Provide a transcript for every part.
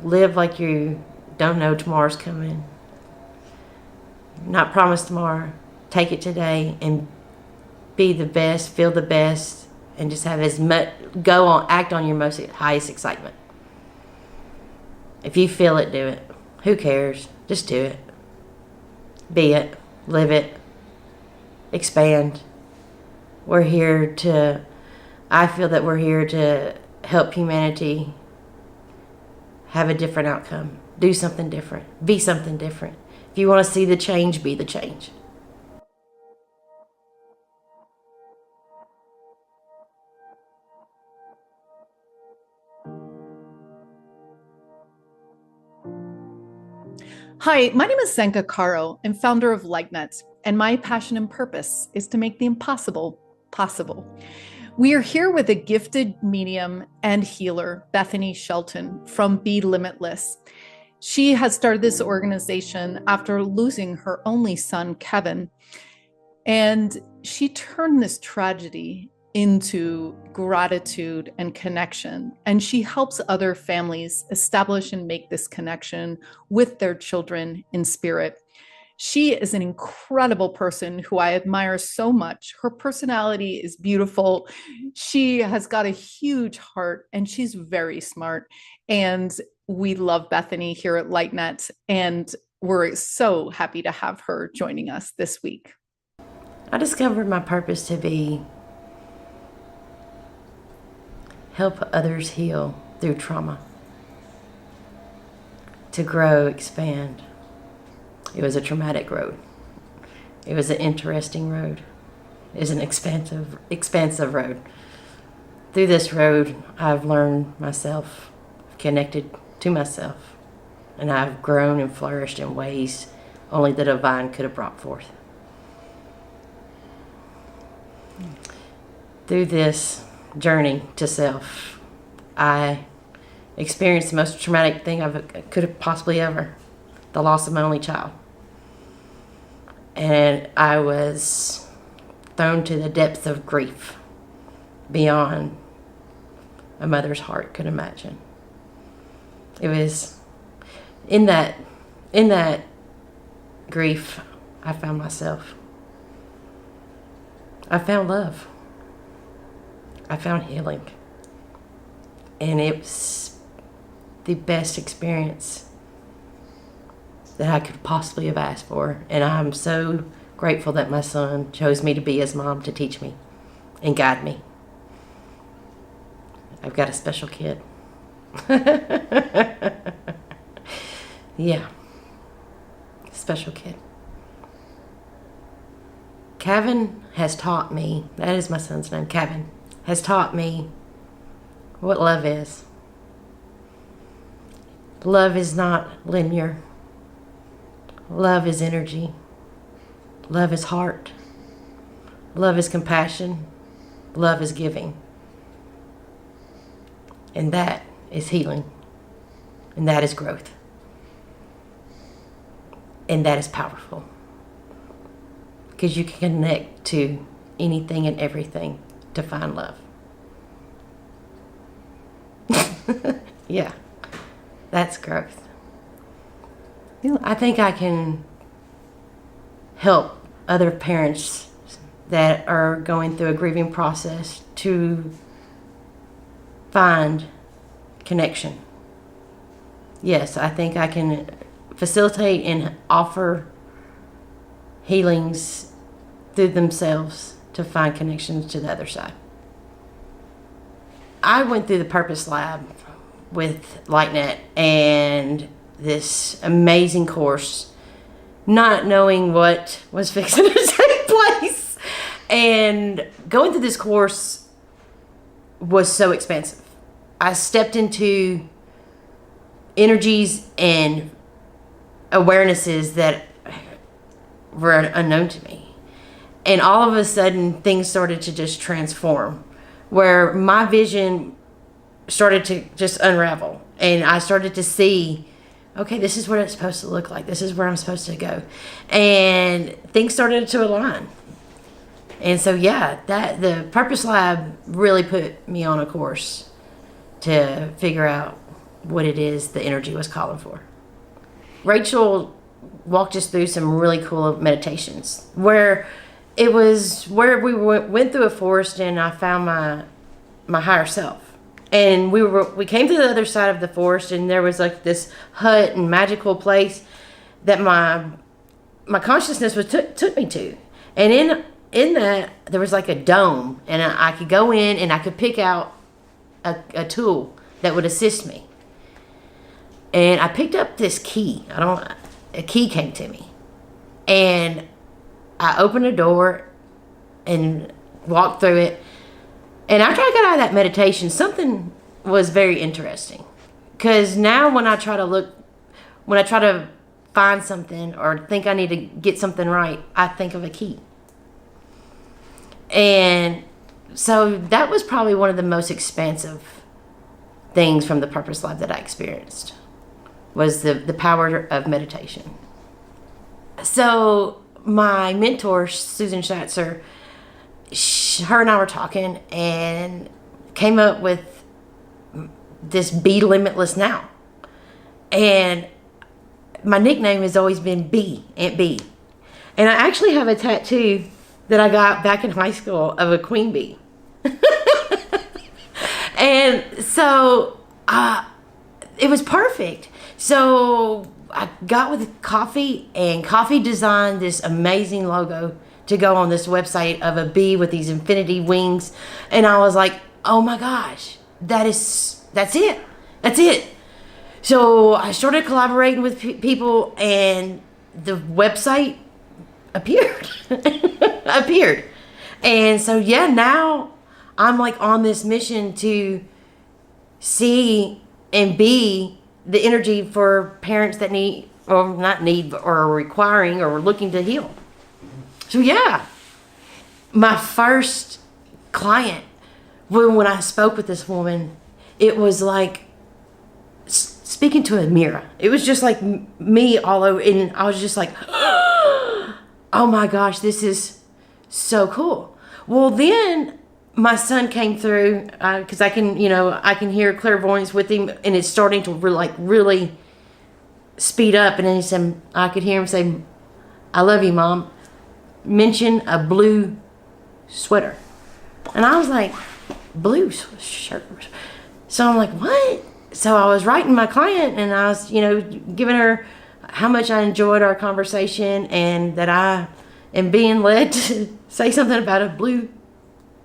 live like you don't know tomorrow's coming. Not promised tomorrow. Take it today and be the best, feel the best, and just have as much, act on your most highest excitement. If you feel it, do it. Who cares? Just do it. Be it. Live it. Expand. I feel that we're here to help humanity have a different outcome. Do something different. Be something different. If you want to see the change, be the change. Hi, my name is Zenka Caro. I'm founder of LightNet, and my passion and purpose is to make the impossible possible. We are here with a gifted medium and healer, Bethany Shelton from Bee Limitless. She has started this organization after losing her only son, Kevin, and she turned this tragedy into gratitude and connection. And she helps other families establish and make this connection with their children in spirit. She is an incredible person who I admire so much. Her personality is beautiful. She has got a huge heart and she's very smart. And we love Bethany here at LightNet. And we're so happy to have her joining us this week. I discovered my purpose to be help others heal through trauma, to grow, expand. It was a traumatic road. It was an interesting road. It was an expansive road. Through this road, I've learned myself, connected to myself, and I've grown and flourished in ways only the divine could have brought forth. Through this journey to self, I experienced the most traumatic thing I could have possibly ever, the loss of my only child. And I was thrown to the depths of grief beyond a mother's heart could imagine. It was in that grief I found myself. I found love. I found healing. And it was the best experience that I could possibly have asked for. And I'm so grateful that my son chose me to be his mom to teach me and guide me. I've got a special kid. Yeah. Special kid. Kevin has taught me, that is my son's name, Kevin, has taught me what love is. Love is not linear. Love is energy. Love is heart. Love is compassion. Love is giving. And that is healing. And that is growth. And that is powerful. Because you can connect to anything and everything to find love. Yeah, that's growth. I think I can help other parents that are going through a grieving process to find connection. Yes, I think I can facilitate and offer healings through themselves to find connections to the other side. I went through the Purpose Lab with LightNet and this amazing course, not knowing what was fixing to take place. And going through this course was so expansive. I stepped into energies and awarenesses that were unknown to me. And all of a sudden, things started to just transform, where my vision started to just unravel. And I started to see, okay, this is what it's supposed to look like. This is where I'm supposed to go. And things started to align. And so, yeah, that the Purpose Lab really put me on a course to figure out what it is the energy was calling for. Rachel walked us through some really cool meditations where it was where we went through a forest and I found my higher self. And we came to the other side of the forest and there was like this hut and magical place that my consciousness took me to. And in that there was like a dome and I could go in and I could pick out a tool that would assist me. And I picked up this key. A key came to me. And I opened a door and walked through it. And after I got out of that meditation, something was very interesting. Because now when I try to find something or think I need to get something right, I think of a key. And so that was probably one of the most expansive things from the Purpose Lab that I experienced, was the power of meditation. So my mentor, Susan Schatzer, her and I were talking and came up with this Bee Limitless now. And my nickname has always been Bee, Aunt Bee. And I actually have a tattoo that I got back in high school of a queen bee. And so it was perfect. So I got with Coffee, and Coffee designed this amazing logo to go on this website of a bee with these infinity wings. And I was like, oh my gosh, that's it. So I started collaborating with people and the website appeared. And so, yeah, now I'm like on this mission to see and be the energy for parents that need, or not need, or are requiring or looking to heal. So, yeah, my first client, when I spoke with this woman, it was like speaking to a mirror. It was just like me all over, and I was just like, oh my gosh, this is so cool. Well, then my son came through because I can hear clairvoyance with him, and it's starting to really speed up. And then I could hear him say, "I love you, Mom." Mention a blue sweater, and I was like, "Blue shirt." So I'm like, "What?" So I was writing my client, and I was, giving her how much I enjoyed our conversation, and that I am being led to say something about a blue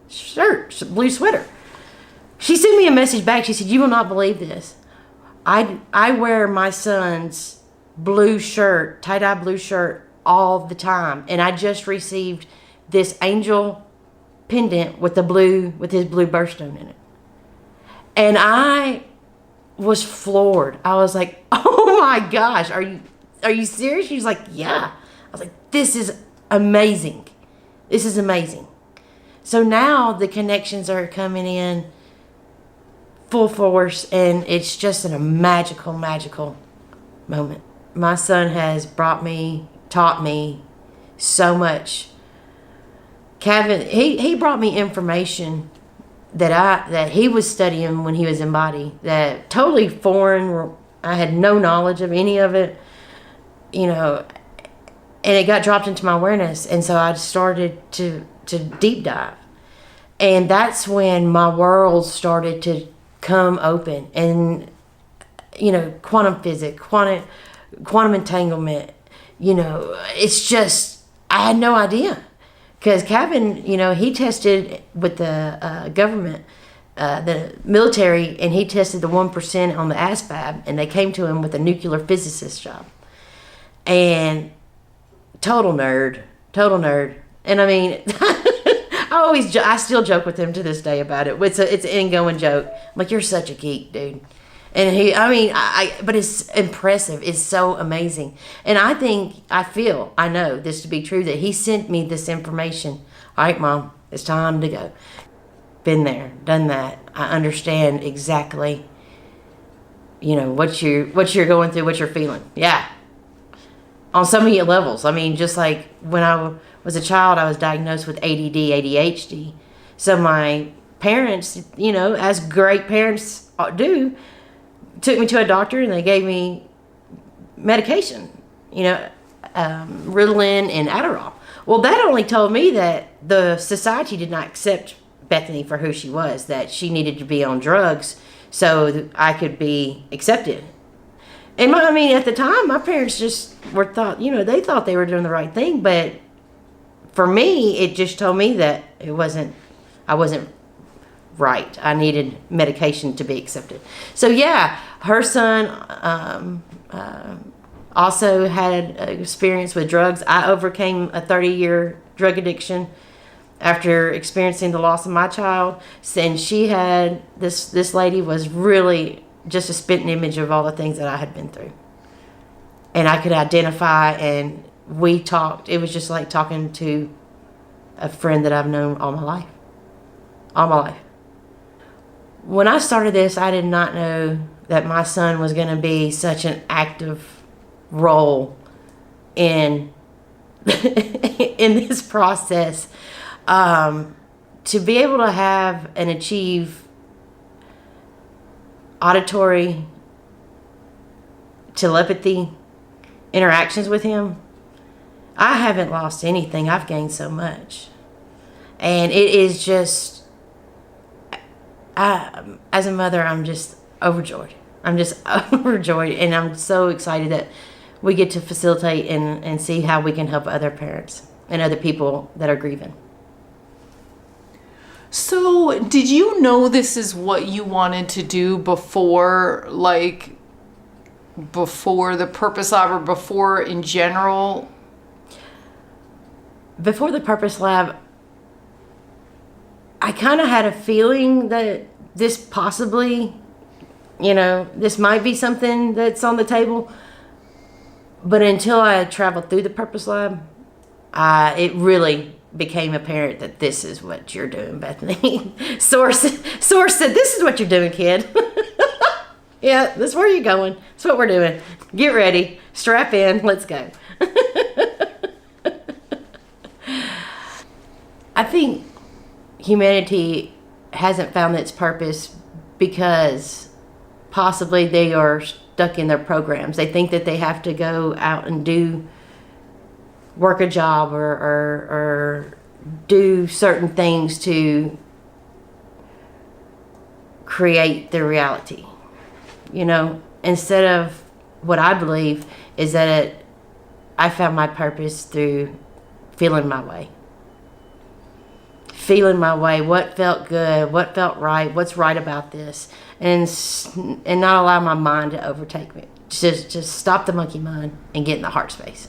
shirt, blue sweater. She sent me a message back. She said, "You will not believe this. I wear my son's blue shirt, tie-dye blue shirt, all the time, and I just received this angel pendant with his blue birthstone in it." And I was floored. I was like, "Oh my gosh, are you serious?" She was like, "Yeah." I was like, "This is amazing. This is amazing." So now the connections are coming in full force, and it's just a magical moment. My son has taught me so much. Kevin, he brought me information that he was studying when he was in body, that totally foreign. I had no knowledge of any of it, and it got dropped into my awareness. And so I started to deep dive. And that's when my world started to come open. And, quantum physics, quantum entanglement, it's just, I had no idea. Because Kevin, he tested with the government, the military, and he tested the 1% on the ASVAB, and they came to him with a nuclear physicist job. And total nerd. And I mean, I still joke with him to this day about it. It's an ingoing joke. I'm like, "You're such a geek, dude." And but it's impressive. It's so amazing. And I know this to be true, that he sent me this information. "All right, Mom, it's time to go." Been there, done that. I understand exactly, what you're going through, what you're feeling. Yeah. On so many levels. I mean, just like when I was a child, I was diagnosed with ADD, ADHD. So my parents, as great parents do, took me to a doctor and they gave me medication, Ritalin and Adderall. Well, that only told me that the society did not accept Bethany for who she was, that she needed to be on drugs so I could be accepted. And at the time, my parents just they thought they were doing the right thing, but for me, it just told me that I wasn't right. I needed medication to be accepted. So yeah, her son also had experience with drugs. I overcame a 30-year drug addiction after experiencing the loss of my child. And she had, this lady was really just a spitting image of all the things that I had been through. And I could identify, and we talked. It was just like talking to a friend that I've known all my life. All my life. When I started this, I did not know that my son was going to be such an active role in in this process. To be able to have and achieve auditory telepathy interactions with him, I haven't lost anything. I've gained so much. And it is just, as a mother, I'm just overjoyed. I'm just overjoyed, and I'm so excited that we get to facilitate and see how we can help other parents and other people that are grieving. So, did you know this is what you wanted to do before the Purpose Lab, or before in general? Before the Purpose Lab, I kind of had a feeling that this possibly, this might be something that's on the table. But until I traveled through the Purpose Lab, it really became apparent that this is what you're doing, Bethany. Source said, this is what you're doing, kid. Yeah, this is where you're going. That's what we're doing. Get ready. Strap in. Let's go. I think humanity hasn't found its purpose because possibly they are stuck in their programs. They think that they have to go out and work a job or do certain things to create their reality. Instead of what I believe is that I found my purpose through feeling my way. Feeling my way, what felt good, what felt right, what's right about this, and not allow my mind to overtake me. Just stop the monkey mind and get in the heart space.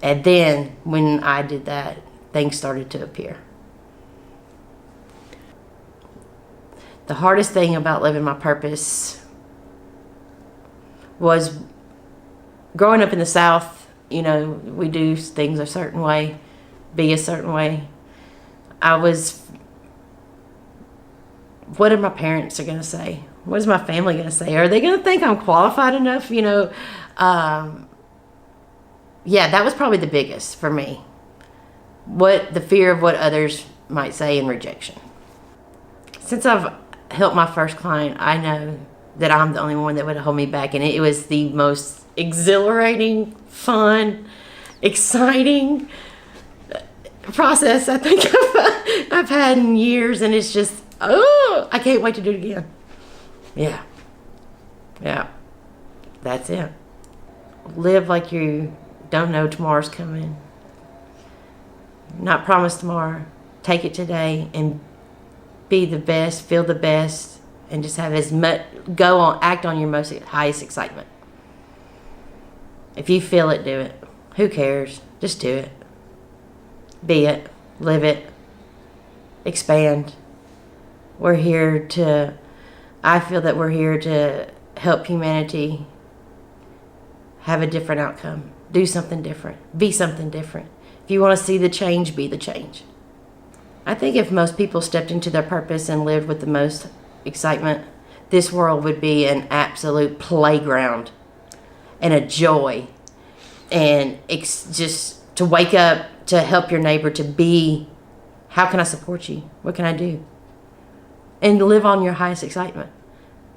And then when I did that, things started to appear. The hardest thing about living my purpose was growing up in the South. We do things a certain way, be a certain way. What are my parents going to say? What is my family going to say? Are they going to think I'm qualified enough? Yeah, that was probably the biggest for me. The fear of what others might say and rejection. Since I've helped my first client, I know that I'm the only one that would hold me back. And it was the most exhilarating, fun, exciting process I think I've had in years. And it's just, I can't wait to do it again. Yeah. That's it. Live like you don't know tomorrow's coming. Not promise tomorrow. Take it today and be the best, feel the best, and just have act on your most highest excitement. If you feel it, do it. Who cares? Just do it. Be it. Live it. Expand. I feel that we're here to help humanity have a different outcome. Do something different. Be something different. If you want to see the change, be the change. I think if most people stepped into their purpose and lived with the most excitement, this world would be an absolute playground and a joy. And just to wake up, to help your neighbor, to be, how can I support you? What can I do? And live on your highest excitement.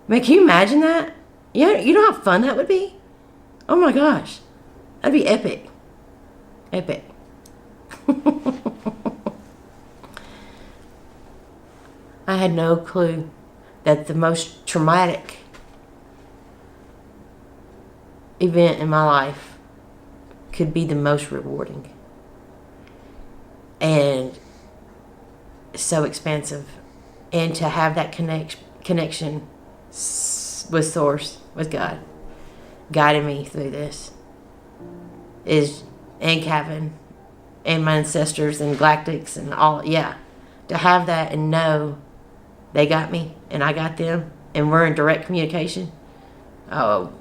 Man, can you imagine that? You know how fun that would be? Oh my gosh. That'd be epic. Epic. I had no clue that the most traumatic event in my life could be the most rewarding. And so expansive. And to have that connection with Source, with God, guiding me through this, and Kevin, and my ancestors, and galactics, and all, yeah. To have that and know they got me, and I got them, and we're in direct communication. Oh,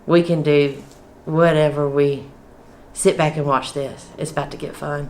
we can do whatever we sit back and watch this. It's about to get fun.